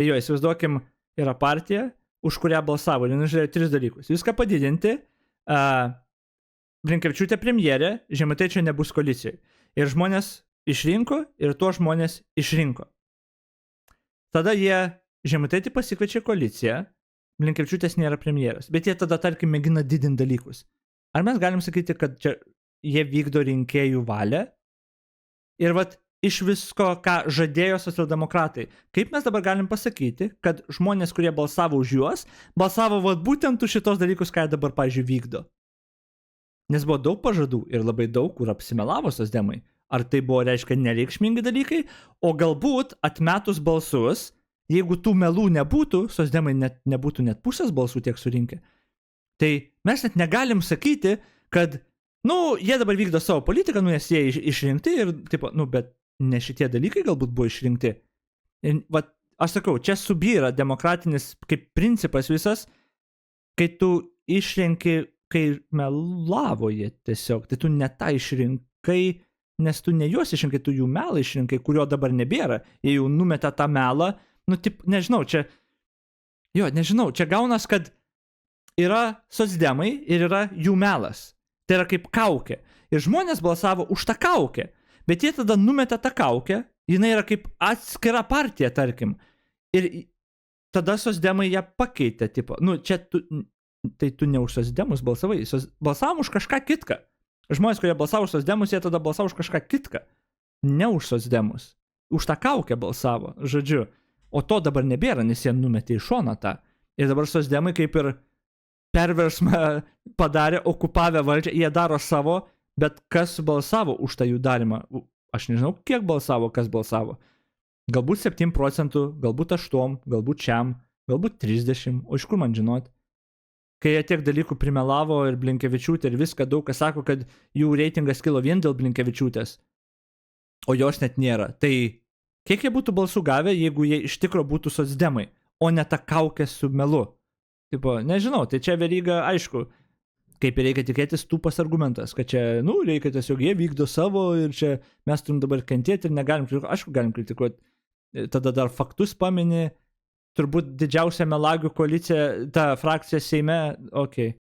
Tai jo, įsivaizduokim, yra partija, už kurią balsavo. Ir žiūrėjo 3 dalykus. Viską padidinti, Blinkevičiūtė premjerė, Žemaitaičio nebus koalicijoje. Ir žmonės išrinko, ir tuos žmonės išrinko. Tada jie Žemaitaitį pasikviečia koaliciją, Blinkevičiūtės nėra premjeras. Bet jie tada, tarkim, mėgina didinti dalykus. Ar mes galim sakyti, kad čia jie vykdo rinkėjų valią? Ir vat iš visko, ką žadėjo socialdemokratai, kaip mes dabar galim pasakyti, kad žmonės, kurie balsavo už juos, balsavo vat būtent už šitos dalykus, ką jie dabar, pavyzdžiui, vykdo. Nes buvo daug pažadų ir labai daug, kur apsimelavo socdemai. Ar tai buvo, reiškia, nereikšmingi dalykai, o galbūt atmetus balsus, jeigu tų melų nebūtų, socdemai nebūtų net pusės balsų tiek surinkę. Tai mes net negalim sakyti, kad, jie dabar vykdo savo politiką, nes jie išrinkti ir, bet ne šitie dalykai galbūt buvo išrinkti. Ir, aš sakau, čia subyra demokratinis kaip principas visas, kai tu išrinki, kai melavo jie tiesiog, tai tu ne tą išrinkai, nes tu ne juos išrinkai, tu jų melą išrinkai, kurio dabar nebėra. Jie jau numetė tą melą, nežinau, čia gaunas, kad yra socdemai ir yra jų melas. Tai yra kaip kaukė. Ir žmonės balsavo už tą kaukę. Bet jie tada numetė tą kaukę, jinai yra kaip atskira partija, tarkim. Ir tada socdemai ją pakeitė, tai tu ne už socdemus balsavai. Balsavom už kažką kitką. Žmonės, kurie balsavo už socdemus, jie tada balsavo už kažką kitką. Ne už socdemus. Už tą kaukę balsavo, žodžiu. O to dabar nebėra, nes jie numetė į šoną tą. Ir dabar socdemai kaip ir perversmą padarė, okupavę valdžią, jie daro savo, bet kas balsavo už tą jų darimą? Aš nežinau, kiek balsavo, kas balsavo. Galbūt 7%, galbūt 8%, galbūt šiam, galbūt 30%, o iš kur man žinot? Kai jie tiek dalykų primelavo ir Blinkevičiūtė ir viską, daug kas sako, kad jų reitingas kilo vien dėl Blinkevičiūtės, o jos net nėra. Tai kiek jie būtų balsų gavę, jeigu jie iš tikro būtų socdemai, o ne ta kaukė su melu? Nežinau, tai čia Veryga, aišku, kaip ir reikia tikėtis tūpas argumentas, kad čia, reikia tiesiog jie vykdo savo ir čia mes turim dabar kentėti ir negalim kritikuoti, aišku, galim kritikuoti, tada dar faktus pamini, turbūt didžiausia melagių koalicija, ta frakcija Seime, okei.